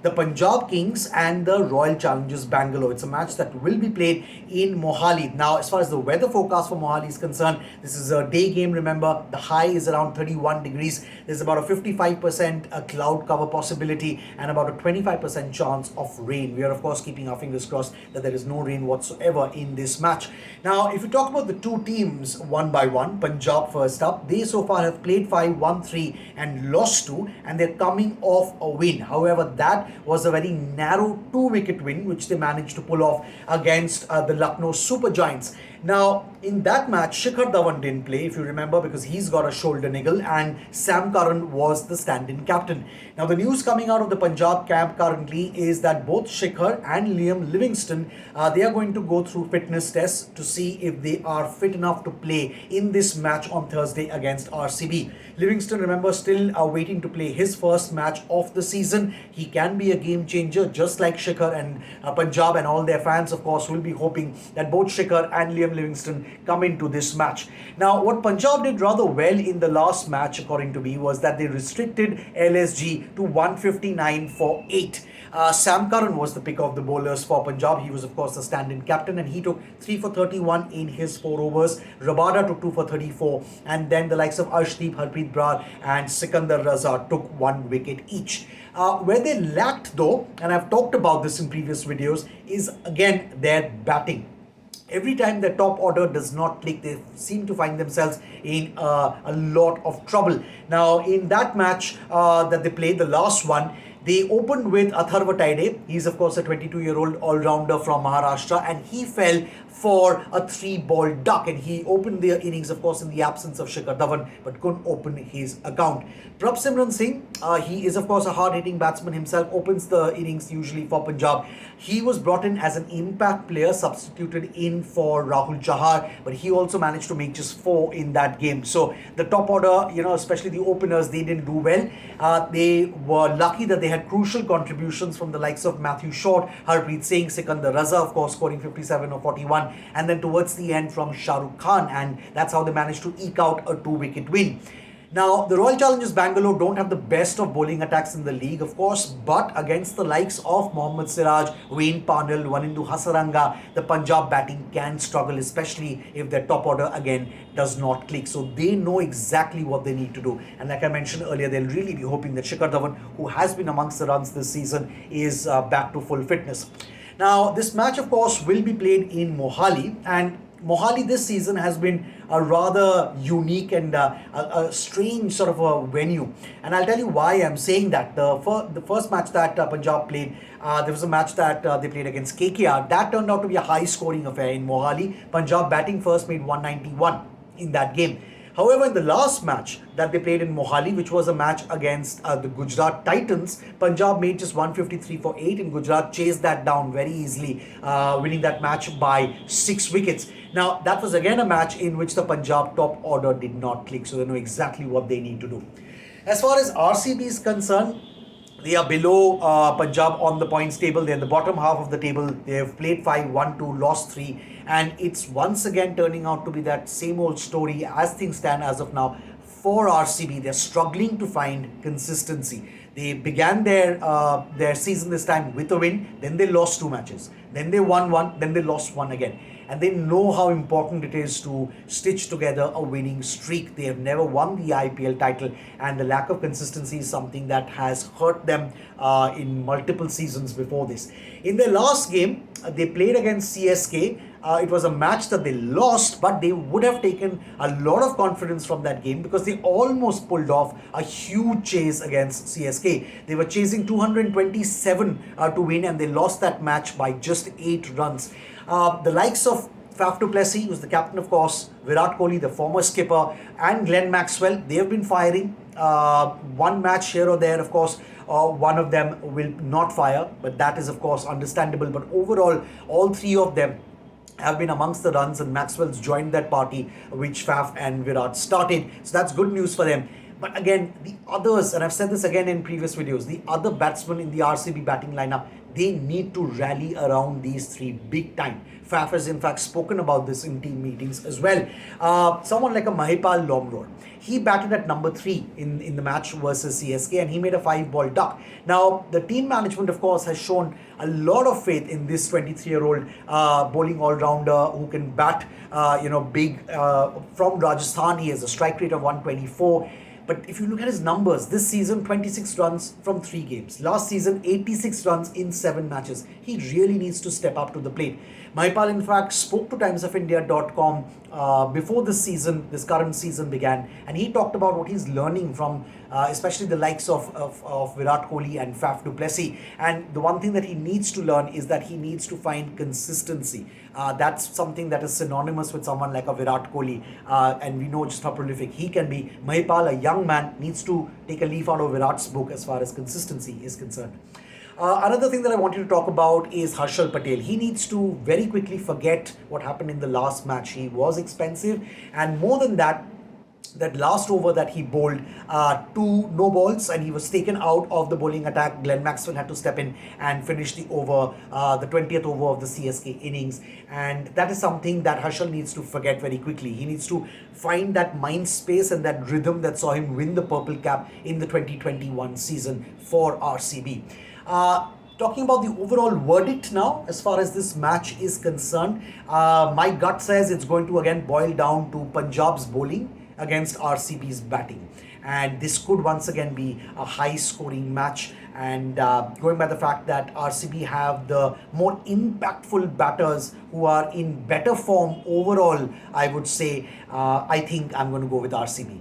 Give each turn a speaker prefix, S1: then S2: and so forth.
S1: the Punjab Kings and the Royal Challengers Bangalore. It's a match that will be played in Mohali. Now, as far as the weather forecast for Mohali is concerned, this is a day game, remember. The high is around 31 degrees. There's about a 55% cloud cover possibility and about a 25% chance of rain. We are, of course, keeping our fingers crossed that there is no rain whatsoever in this match. Now, if you talk about the two teams one by one, Punjab first up, they so far have played 5, won 3 and lost 2, and they're coming off a win. However, that was a very narrow 2-wicket win which they managed to pull off against the Lucknow Super Giants. Now, in that match, Shikhar Dhawan didn't play, if you remember, because he's got a shoulder niggle, and Sam Curran was the stand-in captain. Now, the news coming out of the Punjab camp currently is that both Shikhar and Livingstone, they are going to go through fitness tests to see if they are fit enough to play in this match on Thursday against RCB. Livingstone, remember, still waiting to play his first match of the season. He can be a game changer, just like Shikhar, and Punjab and all their fans, of course, will be hoping that both Shikhar and Livingstone come into this match. Now, what Punjab did rather well in the last match, according to me, was that they restricted LSG to 159 for 8. Sam Curran was the pick of the bowlers for Punjab. He was, of course, the stand-in captain, and he took 3 for 31 in his 4 overs. Rabada took 2 for 34, and then the likes of Arshdeep, Harpreet Brar and Sikandar Raza took 1 wicket each. Where they lacked, though, and I've talked about this in previous videos, is again their batting. Every time the top order does not click, they seem to find themselves in a lot of trouble. Now, in that match that they played, the last one, they opened with Atharva Taide. He's, of course, a 22-year-old all-rounder from Maharashtra, and he fell for a 3-ball duck, and he opened the innings, of course, in the absence of Shikhar Dhawan, but couldn't open his account. Prabhsimran Singh, he is, of course, a hard-hitting batsman himself, opens the innings usually for Punjab. He was brought in as an impact player, substituted in for Rahul Chahar, but he also managed to make just 4 in that game. So the top order, especially the openers, they didn't do well. They were lucky that they had crucial contributions from the likes of Matthew Short, Harpreet Singh, Sikandar Raza, of course, scoring 57 or 41, and then towards the end from Shah Rukh Khan, and that's how they managed to eke out a 2-wicket win. Now, the Royal Challengers Bangalore don't have the best of bowling attacks in the league, of course, but against the likes of Mohammad Siraj, Wayne Parnell, Wanindu Hasaranga, the Punjab batting can struggle, especially if their top order again does not click. So they know exactly what they need to do. And like I mentioned earlier, they'll really be hoping that Shikhar Dhawan, who has been amongst the runs this season, is back to full fitness. Now, this match, of course, will be played in Mohali, and Mohali this season has been a rather unique and a strange sort of a venue. And I'll tell you why I'm saying that. The first match that Punjab played, there was a match that they played against KKR. That turned out to be a high-scoring affair in Mohali. Punjab batting first made 191 in that game. However, in the last match that they played in Mohali, which was a match against the Gujarat Titans, Punjab made just 153 for 8, and Gujarat chased that down very easily, winning that match by 6 wickets. Now, that was again a match in which the Punjab top order did not click, so they know exactly what they need to do. As far as RCB is concerned, they are below Punjab on the points table. They're in the bottom half of the table. They have played 5, won 2, lost 3. And it's once again turning out to be that same old story as things stand as of now for RCB. They're struggling to find consistency. They began their season this time with a win. Then they lost 2 matches. Then they won 1. Then they lost 1 again. And they know how important it is to stitch together a winning streak. They have never won the IPL title, and the lack of consistency is something that has hurt them in multiple seasons before this. In their last game, they played against CSK. It was a match that they lost, but they would have taken a lot of confidence from that game because they almost pulled off a huge chase against CSK. They were chasing 227 to win, and they lost that match by just 8 runs. The likes of Faf du Plessis, who's the captain, of course, Virat Kohli, the former skipper, and Glenn Maxwell, they have been firing. One match here or there, of course, one of them will not fire, but that is, of course, understandable. But overall, all 3 of them have been amongst the runs, and Maxwell's joined that party which Faf and Virat started. So that's good news for them. But again, the others, and I've said this again in previous videos, the other batsmen in the RCB batting lineup, they need to rally around these three big time. Faf has in fact spoken about this in team meetings as well. Someone like a Mahipal Lomrod, he batted at number 3 in the match versus CSK, and he made a 5-ball duck. Now, the team management, of course, has shown a lot of faith in this 23-year-old bowling all-rounder who can bat, big. From Rajasthan, he has a strike rate of 124. But if you look at his numbers, this season 26 runs from 3 games. Last season 86 runs in 7 matches. He really needs to step up to the plate. Mahipal in fact spoke to timesofindia.com before this current season began, and he talked about what he's learning from especially the likes of Virat Kohli and Faf du Plessis. And the one thing that he needs to learn is that he needs to find consistency. That's something that is synonymous with someone like a Virat Kohli, and we know just how prolific he can be. Mahipal, a young man, needs to take a leaf out of Virat's book as far as consistency is concerned. Another thing that I wanted to talk about is Harshal Patel. He needs to very quickly forget what happened in the last match. He was expensive, and more than that, that last over that he bowled 2 no balls and he was taken out of the bowling attack. Glenn Maxwell had to step in and finish the over, the 20th over of the CSK innings, and that is something that Harshal needs to forget very quickly. He needs to find that mind space and that rhythm that saw him win the purple cap in the 2021 season for RCB. Talking about the overall verdict now, as far as this match is concerned, my gut says it's going to again boil down to Punjab's bowling against RCB's batting, and this could once again be a high scoring match. And going by the fact that RCB have the more impactful batters who are in better form overall, I would say I think I'm going to go with RCB.